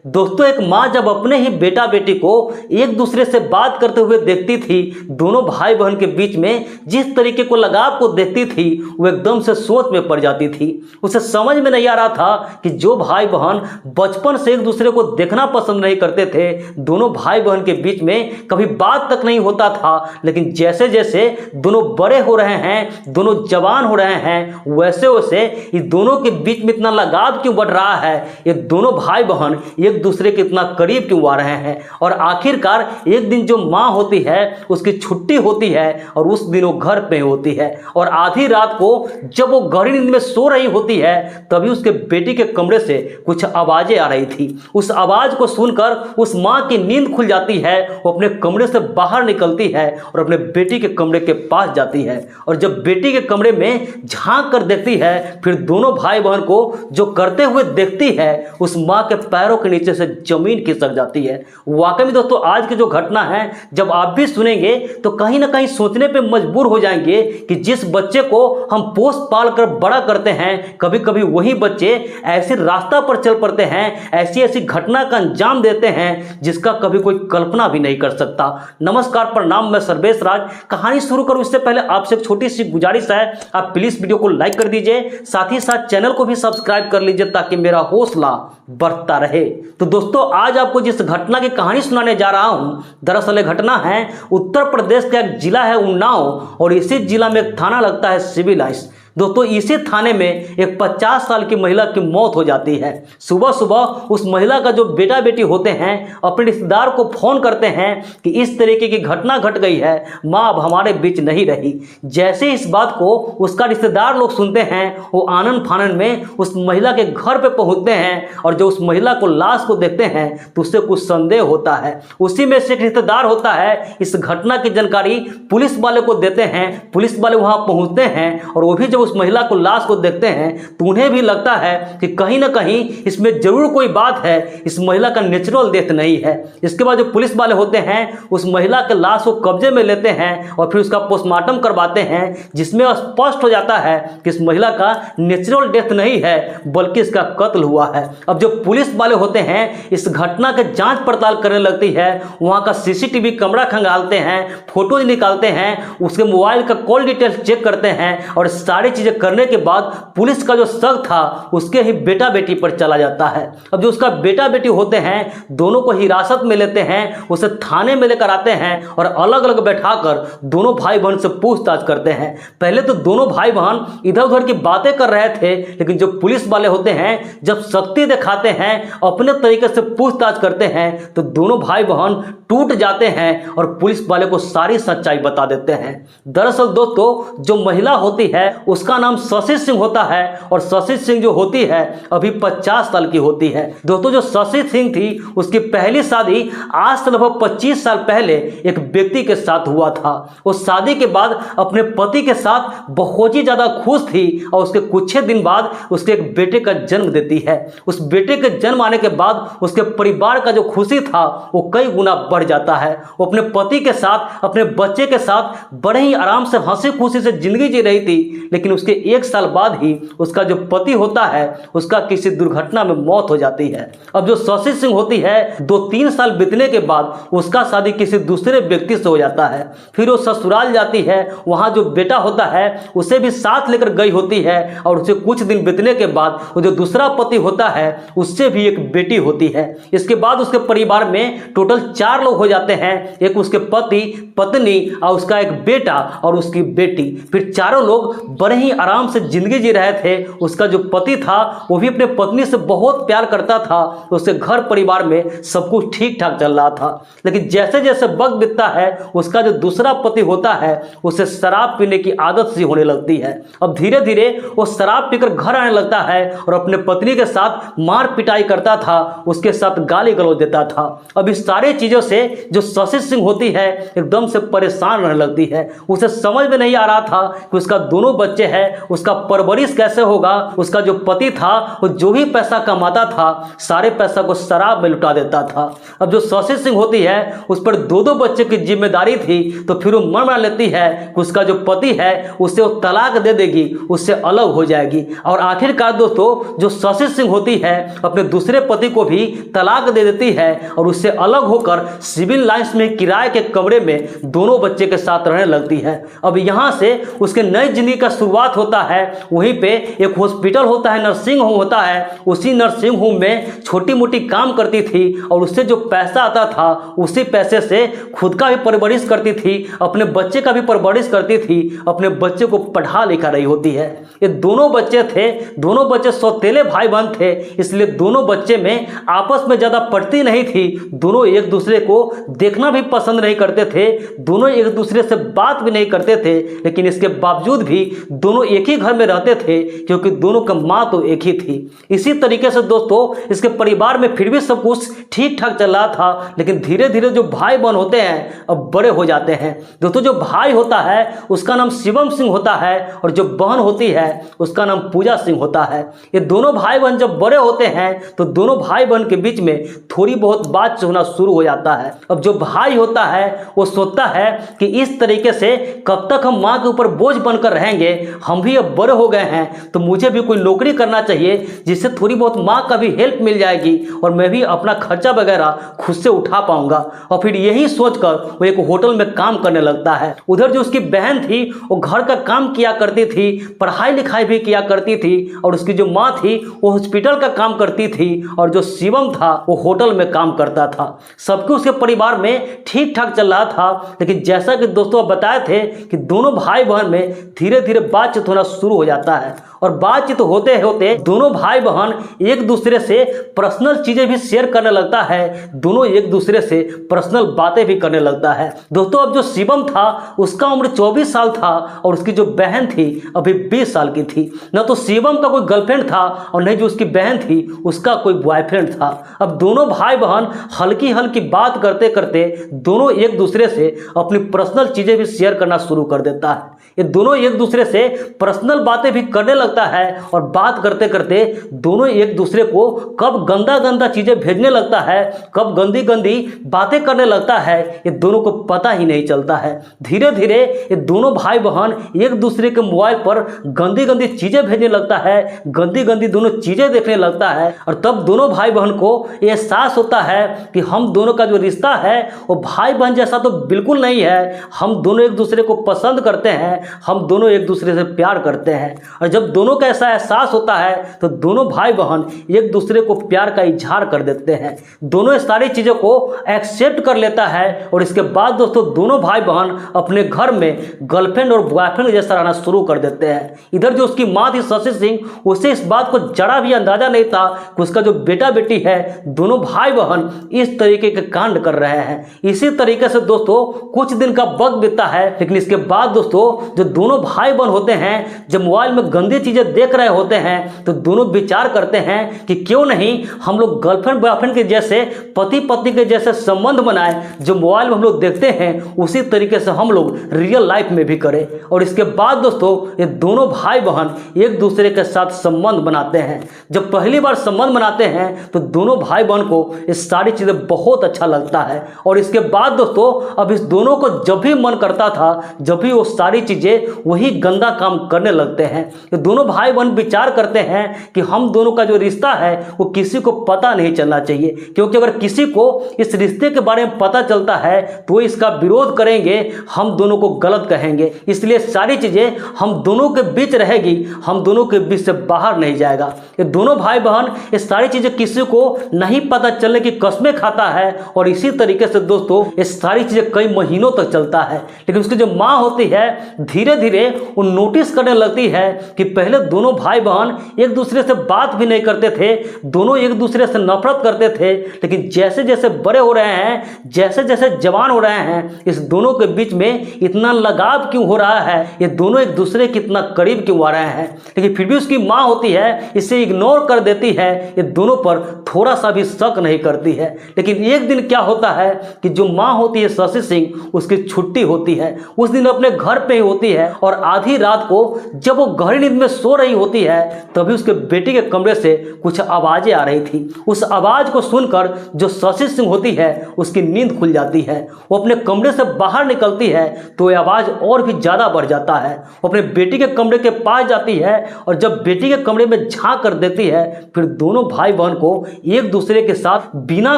दोस्तों, एक माँ जब अपने ही बेटा बेटी को एक दूसरे से बात करते हुए देखती थी, दोनों भाई बहन के बीच में जिस तरीके को लगाव को देखती थी, वो एकदम से सोच में पड़ जाती थी। उसे समझ में नहीं आ रहा था कि जो भाई बहन बचपन से एक दूसरे को देखना पसंद नहीं करते थे, दोनों भाई बहन के बीच में कभी बात तक नहीं होता था, लेकिन जैसे जैसे दोनों बड़े हो रहे हैं, दोनों जवान हो रहे हैं, वैसे वैसे ये दोनों के बीच में इतना लगाव क्यों बढ़ रहा है, ये दोनों भाई बहन एक दूसरे के इतना करीब क्यों आ रहे हैं। और आखिरकार एक दिन जो माँ होती है उसकी छुट्टी होती है और उस दिन वो घर पे होती है, और आधी रात को जब वो गहरी नींद में सो रही होती है तभी उसके बेटी के कमरे से कुछ आवाजें आ रही थी। उस आवाज को सुनकर उस माँ की नींद खुल जाती है, वो अपने कमरे से बाहर निकलती है और अपने बेटी के कमरे के पास जाती है, और जब बेटी के कमरे में झांक कर देखती है, फिर दोनों भाई बहन को जो करते हुए देखती है, उस माँ के पैरों के नीचे से जमीन खिसक जाती है। वाकई में दोस्तों, आज की जो घटना है जब आप भी सुनेंगे तो कहीं ना कहीं सोचने पे मजबूर हो जाएंगे कि जिस बच्चे को हम पोस पाल कर बड़ा करते हैं, कभी कभी वही बच्चे ऐसे रास्ता पर चल पड़ते हैं, ऐसी ऐसी घटना का अंजाम देते हैं जिसका कभी कोई कल्पना भी नहीं कर सकता। नमस्कार, प्रणाम, मैं सर्वेश राज। कहानी शुरू करूं इससे पहले आपसे एक छोटी सी गुजारिश है, आप प्लीज वीडियो को लाइक कर दीजिए, साथ ही साथ चैनल को भी सब्सक्राइब कर लीजिए ताकि मेरा हौसला बढ़ता रहे। तो दोस्तों, आज आपको जिस घटना की कहानी सुनाने जा रहा हूं, दरअसल घटना है उत्तर प्रदेश का एक जिला है उन्नाव, और इसी जिला में एक थाना लगता है सिविल लाइंस। दोस्तों, इसी थाने में एक 50 साल की महिला की मौत हो जाती है। सुबह सुबह उस महिला का जो बेटा बेटी होते हैं अपने रिश्तेदार को फोन करते हैं कि इस तरीके की घटना घट गई है, माँ अब हमारे बीच नहीं रही। जैसे इस बात को उसका रिश्तेदार लोग सुनते हैं, वो आनन फानन में उस महिला के घर पे पहुंचते हैं, और जो उस महिला को लाश को देखते हैं तो उससे कुछ संदेह होता है। उसी में से एक रिश्तेदार होता है, इस घटना की जानकारी पुलिस वाले को देते हैं। पुलिस वाले वहां पहुंचते हैं और वो भी जब उस महिला को लाश को देखते हैं तो उन्हें भी लगता है कि कहीं ना कहीं इसमें जरूर कोई बात है, इस महिला का नेचुरल डेथ नहीं है। इसके बाद जो पुलिस वाले होते हैं उस महिला के लाश को कब्जे में लेते हैं और फिर उसका पोस्टमार्टम करवाते हैं, जिसमें स्पष्ट हो जाता है कि इस महिला का नेचुरल डेथ नहीं है बल्कि इसका कत्ल हुआ है। अब जो पुलिस वाले होते हैं इस घटना के जांच पड़ताल करने लगती है, वहां का सीसीटीवी कैमरा खंगालते हैं, फोटो निकालते हैं, उसके मोबाइल का कॉल डिटेल्स चेक करते हैं, और सारी चीजें करने के बाद पुलिस का जो शक था उसके ही बेटा बेटी पर चला जाता है। अब जो उसका बेटा बेटी होते हैं दोनों को हिरासत में लेते हैं, उसे थाने में लेकर आते हैं और अलग अलग बैठाकर दोनों भाई बहन से पूछताछ करते हैं। पहले तो दोनों भाई बहन इधर उधर की बातें कर रहे थे, लेकिन जो पुलिस वाले होते हैं जब शक्ति दिखाते हैं, अपने तरीके से पूछताछ करते हैं, तो दोनों भाई बहन टूट जाते हैं और पुलिस वाले को सारी सच्चाई बता देते हैं। दरअसल दोस्तों, जो महिला होती है उसका नाम शशि सिंह होता है, और शशि सिंह जो होती है अभी 50 साल की होती है। दोस्तों, जो शशि सिंह थी उसकी पहली शादी आज से लगभग 25 साल पहले एक व्यक्ति के साथ हुआ था। उस शादी के बाद अपने पति के साथ बहुत ही ज्यादा खुश थी, और उसके कुछ ही दिन बाद उसके एक बेटे का जन्म देती है। उस बेटे के जन्म आने के बाद उसके परिवार का जो खुशी था वो कई गुना बढ़ जाता है। वो अपने पति के साथ, अपने बच्चे के साथ बड़े ही आराम से हंसी खुशी से जिंदगी जी रही थी, लेकिन उसके 1 साल बाद ही उसका जो पति होता है उसका किसी दुर्घटना में मौत हो जाती है। अब जो शशि सिंह होती है 2-3 साल बीतने के बाद उसका शादी किसी दूसरे व्यक्ति से हो जाता है। फिर वो ससुराल जाती है, वहां जो बेटा होता है उसे भी साथ लेकर गई होती है, और उसे कुछ दिन बीतने के बाद वो जो दूसरा पति होता है उससे भी एक बेटी होती है। इसके बाद उसके परिवार में टोटल 4 लोग हो जाते हैं, एक उसके पति, पत्नी और उसका एक बेटा और उसकी बेटी। फिर चारों लोग बड़े ही आराम से जिंदगी जी रहे थे। उसका जो पति था वो भी अपने पत्नी से बहुत प्यार करता था, उसके घर परिवार में सब कुछ ठीक ठाक चल रहा था। लेकिन जैसे जैसे वक्त बीतता है उसका जो दूसरा पति होता है उसे शराब पीने की आदत सी होने लगती है। अब धीरे धीरे वो शराब पीकर घर आने लगता है और अपने पत्नी के साथ मार पिटाई करता था, उसके साथ गाली गलौज देता था। अब इस सारी चीजों से जो शशि सिंह होती है एकदम से परेशान रहने लगती है। उसे समझ में नहीं आ रहा था कि उसका दोनों बच्चे हैं, उसका परवरिश कैसे होगा। उसका जो पति था वो जो भी पैसा कमाता था सारे पैसा को शराब में लुटा देता था। अब जो शशि सिंह होती है उस पर दो दो बच्चे की जिम्मेदारी थी, तो फिर वो मन बना लेती है कि उसका जो पति है उससे वो तलाक दे देगी, उससे अलग हो जाएगी। और आखिरकार दोस्तों जो शशि सिंह होती है अपने दूसरे पति को भी तलाक दे देती है और उससे अलग होकर सिविल लाइंस में किराए के कमरे में दोनों बच्चे के साथ रहने लगती है। अब यहाँ से उसके नई जिंदगी का शुरुआत होता है। वहीं पे एक हॉस्पिटल होता है, नर्सिंग होम होता है। उसी नर्सिंग होम में छोटी मोटी काम करती थी और उससे जो पैसा आता था उसी पैसे से खुद का भी परवरिश करती थी, अपने बच्चे का भी परवरिश करती थी, अपने बच्चे को पढ़ा लिखा रही होती है। ये दोनों बच्चे थे, दोनों बच्चे सौतेले भाई बहन थे, इसलिए दोनों बच्चे में आपस में ज़्यादा पड़ती नहीं थी। दोनों एक दूसरे को देखना भी पसंद नहीं करते थे, दोनों एक दूसरे से बात भी नहीं करते थे, लेकिन इसके बावजूद भी दोनों एक ही घर में रहते थे क्योंकि दोनों का माँ तो एक ही थी। इसी तरीके से दोस्तों इसके परिवार में फिर भी सब कुछ ठीक ठाक चल रहा था, लेकिन धीरे धीरे जो भाई बहन होते हैं अब बड़े हो जाते हैं। दोस्तों जो भाई होता है उसका नाम शिवम सिंह होता है और जो बहन होती है उसका नाम पूजा सिंह होता है। ये दोनों भाई बहन जब बड़े होते हैं तो दोनों भाई बहन के बीच में थोड़ी बहुत बात होना शुरू हो जाता है। अब जो भाई होता है वो सोचता है कि इस तरीके से कब तक हम माँ के ऊपर बोझ बनकर रहेंगे, हम भी अब बड़े हो गए हैं तो मुझे भी कोई नौकरी करना चाहिए जिससे थोड़ी बहुत माँ का भी हेल्प मिल जाएगी और मैं भी अपना खर्चा वगैरह खुद से उठा पाऊंगा। और फिर यही सोचकर वो एक होटल में काम करने लगता है। उधर जो उसकी बहन थी वो घर का काम किया करती थी, पढ़ाई लिखाई भी किया करती थी, और उसकी जो माँ थी वो हॉस्पिटल का काम करती थी, और जो शिवम था वो होटल में काम करता था। सबके उसके परिवार में ठीक ठाक चल रहा था, लेकिन जैसा कि दोस्तों बताए थे कि दोनों भाई बहन में धीरे धीरे बातचीत होना शुरू हो जाता है। और बातचीत होते होते दोनों भाई बहन एक दूसरे से पर्सनल चीजें भी शेयर करने लगता है, दोनों एक दूसरे से पर्सनल बातें भी करने लगता है। दोस्तों अब जो शिवम था उसका उम्र 24 साल था और उसकी जो बहन थी अभी 20 साल की थी। न तो शिवम का कोई गर्लफ्रेंड था और नहीं जो उसकी बहन थी उसका कोई बॉयफ्रेंड था। अब दोनों भाई बहन हल्की हल्की बात करते करते दोनों एक दूसरे से अपनी पर्सनल चीजें भी शेयर करना शुरू कर देता है। ये दोनों एक दूसरे से पर्सनल बातें भी करने लगता है और बात करते करते दोनों एक दूसरे को कब गंदा गंदा चीजें भेजने लगता है, कब गंदी गंदी बातें करने लगता है, ये दोनों को पता ही नहीं चलता है। धीरे धीरे ये दोनों भाई बहन एक दूसरे के मोबाइल पर गंदी गंदी चीजें भेजने लगता है, गंदी गंदी दोनों चीजें देखने लगता है। और तब दोनों भाई बहन को ये एहसास होता है कि हम दोनों का जो रिश्ता है वो भाई बहन जैसा तो बिल्कुल नहीं है। हम दोनों एक दूसरे को पसंद करते हैं, हम दोनों एक दूसरे से प्यार करते हैं। और जब दोनों का ऐसा एहसास होता है तो दोनों भाई बहन एक दूसरे को प्यार का इजहार कर देते हैं, दोनों इस सारी चीज़ों को एक्सेप्ट कर लेता है। और इसके बाद दोस्तों दोनों भाई बहन अपने घर में गर्लफ्रेंड और बॉयफ्रेंड जैसा रहना शुरू कर देते हैं। इधर जो उसकी माँ थी शशि सिंह, उसे इस बात को जरा भी अंदाजा नहीं था कि उसका जो बेटा बेटी है दोनों भाई बहन इस तरीके के कांड कर रहे हैं। इसी तरीके से दोस्तों कुछ दिन का वक्त बीतता है, लेकिन इसके बाद दोस्तों जो दोनों भाई बहन होते हैं जब मोबाइल में गंदी चीजें देख रहे होते हैं तो दोनों विचार करते हैं कि क्यों नहीं हम लोग गर्लफ्रेंड बॉयफ्रेंड के जैसे, पति पत्नी के जैसे संबंध बनाए, जो मोबाइल में हम लोग देखते हैं उसी तरीके से हम लोग रियल लाइफ में भी करें। और इसके बाद दोस्तों ये दोनों भाई बहन एक दूसरे के साथ संबंध बनाते हैं। जब पहली बार संबंध बनाते हैं तो दोनों भाई बहन को ये सारी चीजें बहुत अच्छा लगता है। और इसके बाद दोस्तों अब इस दोनों को जब भी मन करता था, जब भी वो सारी चीजें वही गंदा काम करने लगते हैं। ये दोनों भाई बहन विचार करते हैं कि हम दोनों का जो रिश्ता है वो किसी को पता नहीं चलना चाहिए, क्योंकि अगर किसी को इस रिश्ते के बारे में पता चलता है तो इसका विरोध करेंगे, हम दोनों को गलत कहेंगे। इसलिए सारी चीजें हम दोनों के बीच रहेगी, हम दोनों के बीच से बाहर नहीं जाएगा। ये दोनों भाई बहन ये सारी चीजें किसी को नहीं पता चलने की कस्में खाता है और इसी तरीके से दोस्तों ये सारी चीजें कई महीनों तक चलता है। लेकिन उसकी जो माँ होती है धीरे धीरे वो नोटिस करने लगती है कि पहले दोनों भाई बहन एक दूसरे से बात भी नहीं करते थे, दोनों एक दूसरे से नफरत करते थे, लेकिन जैसे जैसे बड़े हो रहे हैं, जैसे जैसे जवान हो रहे हैं, इस दोनों के बीच में इतना लगाव क्यों हो रहा है, ये दोनों एक दूसरे के इतना करीब क्यों आ रहे हैं। लेकिन फिर भी उसकी माँ होती है इसे इग्नोर कर देती है, ये दोनों पर थोड़ा सा भी शक नहीं करती है। लेकिन एक दिन क्या होता है कि जो माँ होती है शशि सिंह, उसकी छुट्टी होती है। उस दिन अपने घर पे ही होती है और आधी रात को जब वो गहरी नींद में सो रही होती है तभी उसके बेटी के कमरे से कुछ आवाजें आ रही थी। उस आवाज को सुनकर जो शशि सिंह होती है उसकी नींद खुल जाती है। वो अपने कमरे से बाहर निकलती है तो यह आवाज और भी ज्यादा बढ़ जाता है। वो अपने बेटी के कमरे के पास जाती है और जब बेटी के कमरे में झांक कर देती है फिर दोनों भाई बहन को एक दूसरे के साथ बिना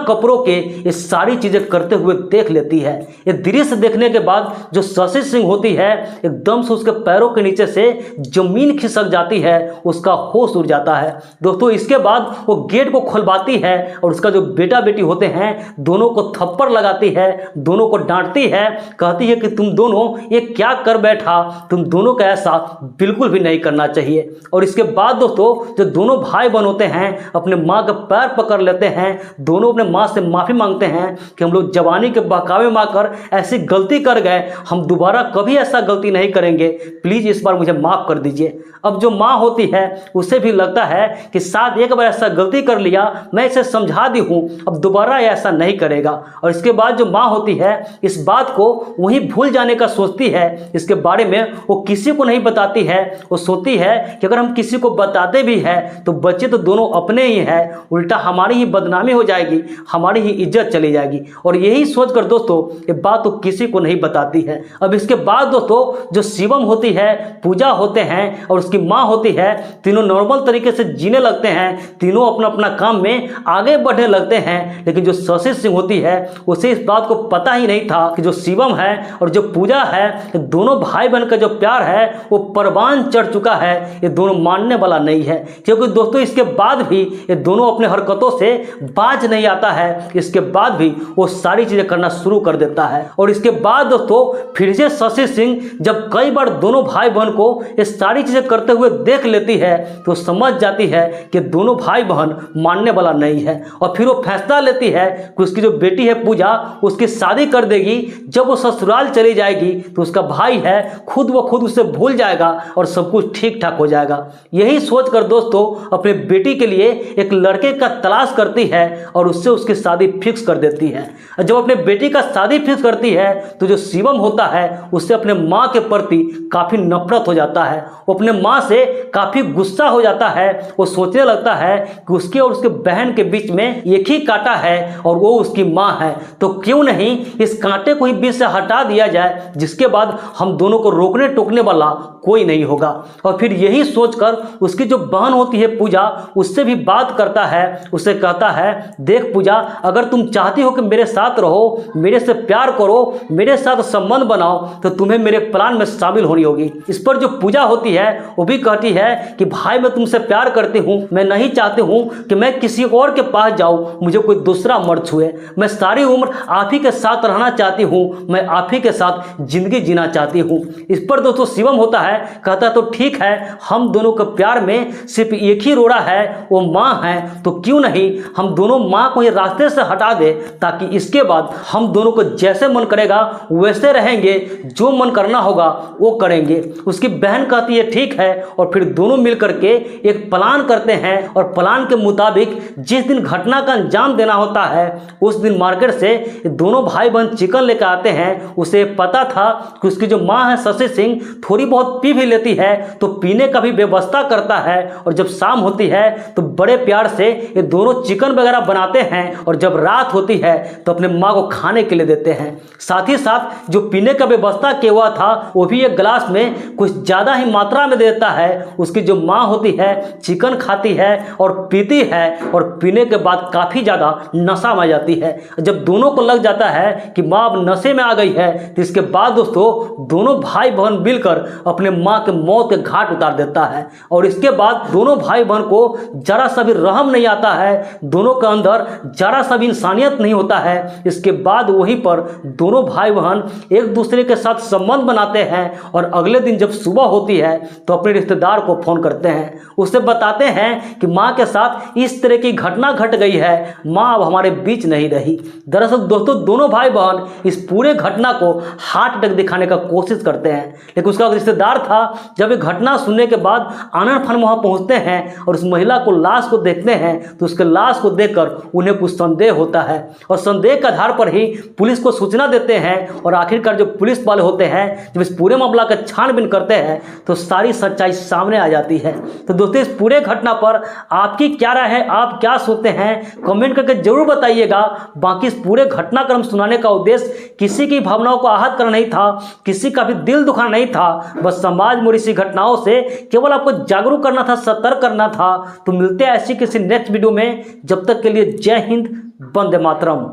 कपड़ों के ये सारी चीजें करते हुए देख लेती है। ये दृश्य देखने के बाद जो शशि सिंह होती है एकदम से उसके पैरों के नीचे से जमीन खिसक जाती है, उसका होश उड़ जाता है। दोस्तों इसके बाद वो गेट को खुलवाती है और उसका जो बेटा बेटी होते हैं दोनों को थप्पड़ लगाती है, दोनों को डांटती है, कहती है कि तुम दोनों ये क्या कर बैठा, तुम दोनों का ऐसा बिल्कुल भी नहीं करना चाहिए। और इसके बाद दोस्तों जो दोनों भाई बहन होते हैं अपने माँ का पैर पकड़ लेते हैं, दोनों अपने माँ से माफ़ी मांगते हैं कि हम लोग जवानी के बहकावे में आकर ऐसी गलती कर गए, हम दोबारा कभी ऐसा गलती नहीं करेंगे, प्लीज़ इस बार मुझे माफ़ कर दीजिए। अब जो माँ होती है उसे भी लगता है कि शायद एक बार ऐसा गलती कर लिया, मैं इसे समझा दी हूँ, अब दोबारा ऐसा नहीं करेगा। और इसके बाद जो माँ होती है इस बात को वहीं भूल जाने का सोचती है, इसके बारे में वो किसी को नहीं बताती है। वो सोचती है कि अगर हम किसी को बताते भी हैं तो बच्चे तो दोनों अपने ही हैं, उल्टा हमारी ही बदनामी हो जाएगी, हमारी ही इज्जत चली जाएगी। और यही सोचकर दोस्तों ये बात तो किसी को नहीं बताती है। अब इसके बाद दोस्तों जो शिवम होती है, पूजा होते हैं और उसकी माँ होती है, तीनों नॉर्मल तरीके से जीने लगते हैं, तीनों अपना अपना काम में आगे बढ़ने लगते हैं। लेकिन जो शशि सिंह होती है उसे इस बात को पता ही नहीं था कि जो शिवम है और जो पूजा है दोनों भाई बहन का जो प्यार है वो परवान चढ़ चुका है, ये दोनों मानने वाला नहीं है। क्योंकि दोस्तों इसके बाद भी ये दोनों अपने हरकतों से बाज नहीं आता है, इसके बाद भी वो सारी चीजें करना शुरू कर देता है। और इसके बाद दोस्तों फिर से शशि सिंह जब कई बार दोनों भाई बहन को ये सारी चीजें करते हुए देख लेती है तो समझ जाती है कि दोनों भाई बहन मानने वाला नहीं है। और फिर वो फैसला लेती है कि उसकी जो बेटी है पूजा उसकी शादी कर देगी, जब वो ससुराल चली जाएगी तो उसका भाई है खुद व खुद उसे भूल जाएगा और सब कुछ ठीक ठाक हो जाएगा। यही सोचकर दोस्तों अपने बेटी के लिए एक लड़के का तलाश करती है और उससे उसकी शादी फिक्स कर देती है। जब अपने बेटी का शादी फिक्स करती है तो जो शिवम होता है उससे अपने माँ के प्रति काफ़ी नफरत हो जाता है, वो अपने माँ से काफ़ी गुस्सा हो जाता है। वो सोचने लगता है कि उसके और उसके बहन के बीच में एक ही कांटा है और वो उसकी माँ है, तो क्यों नहीं इस कांटे को ही बीच से हटा दिया जाए, जिसके बाद हम दोनों को रोकने टोकने वाला कोई नहीं होगा। और फिर यही सोचकर उसकी जो बहन होती है पूजा उससे भी बात करता है, उसे कहता है देख पूजा, अगर तुम चाहती हो कि मेरे साथ रहो, मेरे से प्यार करो, मेरे साथ संबंध बनाओ तो तुम्हें मेरे प्लान में शामिल होनी होगी। इस पर जो पूजा होती है वो भी कहती है कि भाई मैं तुमसे प्यार करती हूँ, मैं नहीं चाहती हूँ कि मैं किसी और के पास जाऊँ, मुझे कोई दूसरा मर्द छुए, मैं सारी उम्र आप ही के साथ रहना चाहती हूँ, मैं आप ही के साथ जिंदगी जीना चाहती हूँ। इस पर दोस्तों शिवम होता है, कहता तो ठीक है, हम दोनों के प्यार में सिर्फ एक ही रोड़ा है, वो माँ है, तो क्यों नहीं हम दोनों माँ को ये रास्ते से हटा दे, ताकि इसके बाद हम दोनों को जैसे मन करेगा वैसे रहेंगे, जो मन करना होगा वो करेंगे। उसकी बहन कहती है ठीक है, और फिर दोनों मिल करके एक प्लान करते हैं और प्लान के मुताबिक जिस दिन घटना का अंजाम देना होता है उस दिन मार्केट से दोनों भाई बहन चिकन लेकर आते हैं। उसे पता था कि उसकी जो माँ है शशि सिंह थोड़ी बहुत पी भी लेती है, तो पीने का भी व्यवस्था करता है। और जब शाम होती है तो बड़े प्यार से ये दोनों चिकन वगैरह बनाते हैं और जब रात होती है तो अपने माँ को खाने के लिए देते हैं। साथ ही साथ जो पीने का व्यवस्था किया हुआ था वो भी एक गिलास में कुछ ज़्यादा ही मात्रा में देता है। उसकी जो माँ होती है चिकन खाती है और पीती है, और पीने के बाद काफ़ी ज़्यादा नशा में जाती है। जब दोनों को लग जाता है कि माँ अब नशे में आ गई है तो इसके बाद दोस्तों दोनों भाई बहन मिलकर अपने माँ के मौत के घाट उतार देता है। और इसके बाद दोनों भाई बहन को जरा सा भी रहम नहीं आता है, दोनों के अंदर जरा सा भी इंसानियत नहीं होता है। इसके बाद वहीं पर दोनों भाई बहन एक दूसरे के साथ संबंध बनाते हैं और अगले दिन जब सुबह होती है तो अपने रिश्तेदार को फोन करते हैं, उसे बताते हैं कि माँ के साथ इस तरह की घटना घट गई है, माँ अब हमारे बीच नहीं रही। दरअसल दोस्तों दोनों भाई बहन इस पूरे घटना को हार्ट अटैक दिखाने का कोशिश करते हैं, लेकिन उसका रिश्तेदार आधार था। जब ये घटना सुनने के बाद आनंद फानम वहाँ पहुँचते हैं और उस महिला को लाश को देखते हैं तो उसके लाश को देखकर उन्हें कुछ संदेह होता है और संदेह के आधार पर ही पुलिस को सूचना देते हैं। और आखिरकार जो पुलिस वाले होते हैं जब इस पूरे मामला का छानबीन करते हैं तो सारी सच्चाई सामने आ जाती है। तो दोस्तों इस पूरे घटना पर आपकी क्या राय है, आप क्या सोचते हैं, कमेंट करके जरूर बताइएगा। बाकी इस पूरे घटनाक्रम सुनाने का उद्देश्य किसी की भावनाओं को आहत करना नहीं था, किसी का भी दिल दुखाना नहीं था, बस समाज में इसी घटनाओं से केवल आपको जागरूक करना था, सतर्क करना था। तो मिलते हैं ऐसी किसी नेक्स्ट वीडियो में, जब तक के लिए जय हिंद, वंदे मातरम।